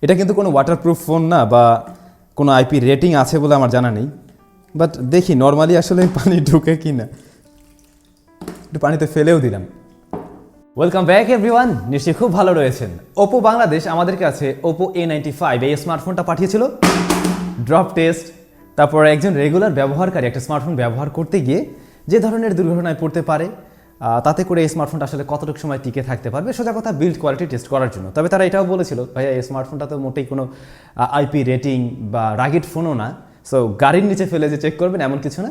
এটা কিন্তু কোনো ওয়াটারপ্রুফ ফোন না বা কোনো আইপি রেটিং আছে বলে আমার জানা নেই, বাট দেখি নর্মালি আসলে পানি ঢুকে কি না। একটু পানিতে ফেলেও দিলাম। ওয়েলকাম ব্যাক এভরিওয়ান, নিশ্চয়ই খুব ভালো রয়েছেন। ওপো বাংলাদেশ আমাদের কাছে ওপো A95 এই স্মার্টফোনটা পাঠিয়েছিল ড্রপ টেস্ট। তারপর একজন রেগুলার ব্যবহারকারী একটা স্মার্টফোন ব্যবহার করতে গিয়ে যে ধরনের দুর্ঘটনায় পড়তে পারে, তাতে করে এই স্মার্টফোনটা আসলে কতটুকু সময় টিকে থাকতে পারবে, সোজা কথা বিল্ড কোয়ালিটি টেস্ট করার জন্য। তবে তারা এটাও বলেছিল, ভাইয়া এই স্মার্টফোনটা তো মোটেই কোনো আইপি রেটিং বা রাগিড ফোনও না, সো গাড়ির নিচে ফেলে যে চেক করবেন এমন কিছু না।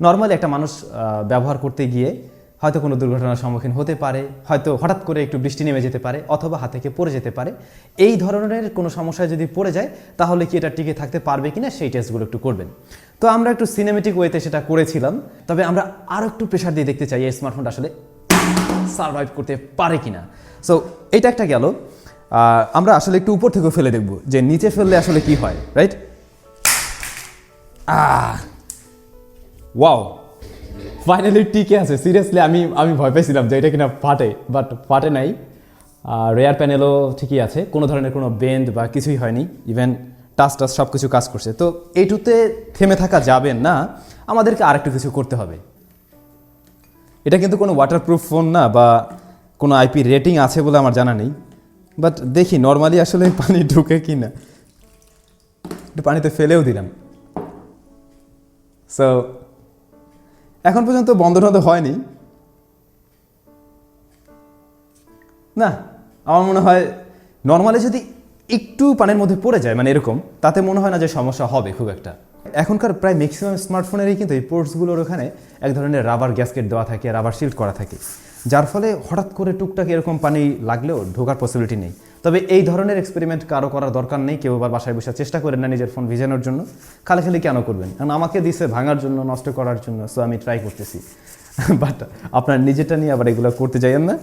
নর্মালি একটা মানুষ ব্যবহার করতে গিয়ে হয়তো কোনো দুর্ঘটনার সম্মুখীন হতে পারে, হয়তো হঠাৎ করে একটু বৃষ্টি নেমে যেতে পারে, অথবা হাত থেকে পড়ে যেতে পারে। এই ধরনের কোনো সমস্যায় যদি পড়ে যায় তাহলে কি এটা টিকে থাকতে পারবে কিনা সেই টেস্টগুলো একটু করবেন। তো আমরা একটু সিনেমেটিক ওয়েতে সেটা করেছিলাম, তবে আমরা আরও একটু প্রেশার দিয়ে দেখতে চাই এই স্মার্টফোনটা আসলে সার্ভাইভ করতে পারে কিনা। সো এইটা একটা গেল। আমরা আসলে একটু উপর থেকেও ফেলে দেখব যে নিচে ফেললে আসলে কি হয়, রাইট? ওয়াও, ফাইনালি টিকে আছে। সিরিয়াসলি আমি ভয় পেয়েছিলাম যে এটা কিনা ফাটে, বাট ফাটে নাই। রেয়ার প্যানেলও ঠিকই আছে, কোনো ধরনের কোনো বেন্ড বা কিছুই হয়নি, ইভেন টাচ সব কিছু কাজ করছে। তো এইটুতে থেমে থাকা যাবে না, আমাদেরকে আরেকটু কিছু করতে হবে। এটা কিন্তু কোনো ওয়াটারপ্রুফ ফোন না বা কোনো আইপি রেটিং আছে বলে আমার জানা নেই, বাট দেখি নর্মালি আসলে পানি ঢুকে কি না। একটু পানিতে ফেলেও দিলাম। সো এখন পর্যন্ত বন্ধ হয়নি না। আমার মনে হয় নর্মালি যদি একটু পানির মধ্যে পড়ে যায়, মানে এরকম, তাতে মনে হয় না যে সমস্যা হবে খুব একটা। এখনকার প্রায় ম্যাক্সিমাম স্মার্টফোনেরই কিন্তু এই পোর্টসগুলোর ওখানে এক ধরনের রাবার গ্যাসকেট দেওয়া থাকে, রাবার শিল্ড করা থাকে, যার ফলে হঠাৎ করে টুকটাক এরকম পানি লাগলেও ঢোকার পসিবিলিটি নেই। তবে এই ধরনের এক্সপেরিমেন্ট কারো করার দরকার নেই। কেউ আবার বাসায় বসে চেষ্টা করেন না নিজের ফোন ভিজানোর জন্য, খালি কেন করবেন? কারণ আমাকে দিছে ভাঙার জন্য, নষ্ট করার জন্য, সো আমি ট্রাই করতেছি। বাট আপনার নিজেরটা নিয়ে আবার এগুলো করতে যাইয়েন না,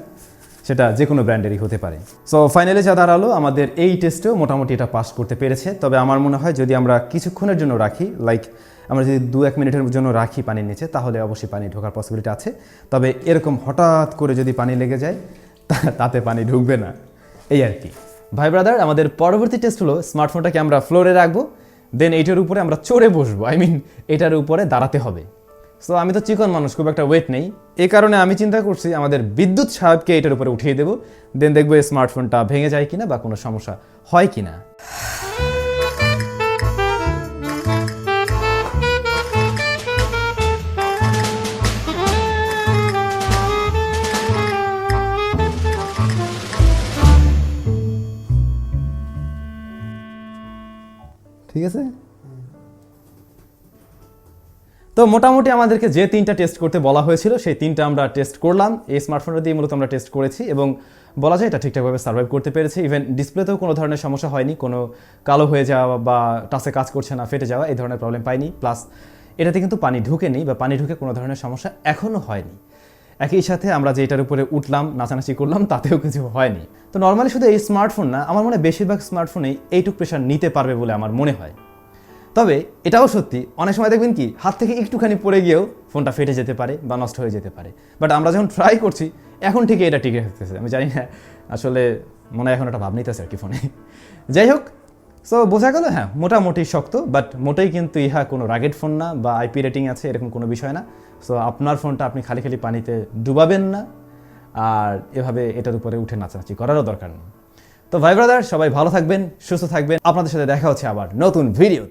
সেটা যে কোনো ব্র্যান্ডেরই হতে পারে। সো ফাইনালি যা দাঁড়ালো, আমাদের এই টেস্টেও মোটামুটি এটা পাস করতে পেরেছে। তবে আমার মনে হয় যদি আমরা কিছুক্ষণের জন্য রাখি, লাইক আমরা যদি 2-1 মিনিটের জন্য রাখি পানির নিচে, তাহলে অবশ্যই পানি ঢোকার পসিবিলিটি আছে। তবে এরকম হঠাৎ করে যদি পানি লেগে যায় তাতে পানি ঢুকবে না, এই আর কি। ভাই ব্রাদার, আমাদের পরবর্তী টেস্ট হলো স্মার্টফোনটাকে আমরা ফ্লোরে রাখবো, দেন এইটার উপরে আমরা চড়ে বসবো, এটার উপরে দাঁড়াতে হবে। সো আমি তো চিকন মানুষ, খুব একটা ওয়েট নেই, এই কারণে আমি চিন্তা করছি আমাদের বিদ্যুৎ সাহেবকে এটার উপরে উঠিয়ে দেবো, দেন দেখবো এই স্মার্টফোনটা ভেঙে যায় কিনা বা কোনো সমস্যা হয় কিনা। ঠিক আছে, তো মোটামুটি আমাদেরকে যে 3টা টেস্ট করতে বলা হয়েছিল সেই 3টা আমরা টেস্ট করলাম। এই স্মার্টফোনটা দিয়ে মূলত আমরা টেস্ট করেছি এবং বলা যায় এটা ঠিকঠাকভাবে সার্ভাইভ করতে পেরেছে। ইভেন ডিসপ্লেতেও কোনো ধরনের সমস্যা হয়নি, কোনো কালো হয়ে যাওয়া বা টাচে কাজ করছে না, ফেটে যাওয়া, এই ধরনের প্রবলেম পাইনি। প্লাস এটাতে কিন্তু পানি ঢুকেনি বা পানি ঢুকে কোনো ধরনের সমস্যা এখনও হয়নি। একই সাথে আমরা যে এটার উপরে উঠলাম, নাচানাচি করলাম, তাতেও কিছু হয়নি। তো নর্মালি শুধু এই স্মার্টফোন না, আমার মনে হয় বেশিরভাগ স্মার্টফোনেই এইটুক প্রেশার নিতে পারবে বলে আমার মনে হয়। তবে এটাও সত্যি, অনেক সময় দেখবেন কি হাত থেকে একটুখানি পড়ে গিয়েও ফোনটা ফেটে যেতে পারে বা নষ্ট হয়ে যেতে পারে। বাট আমরা যখন ট্রাই করছি এখন ঠিকই এটা টিকে থাকতেছে। আমি জানি না, আসলে মনে হয় এখন একটা ভাব নিতেছে আর কি ফোনে। যাই হোক, সো বোঝা গেল হ্যাঁ মোটামুটি শক্ত, বাট মোটেই কিন্তু ইহা কোনো রাগেড ফোন না বা আইপি রেটিং আছে এরকম কোনো বিষয় না। সো আপনার ফোনটা আপনি খালি পানিতে ডুবাবেন না, আর এভাবে এটার উপরে উঠে নাচানাচি করারও দরকার নেই। তো ভাই ব্রাদার, সবাই ভালো থাকবেন, সুস্থ থাকবেন। আপনাদের সাথে দেখা হচ্ছে আবার নতুন ভিডিও।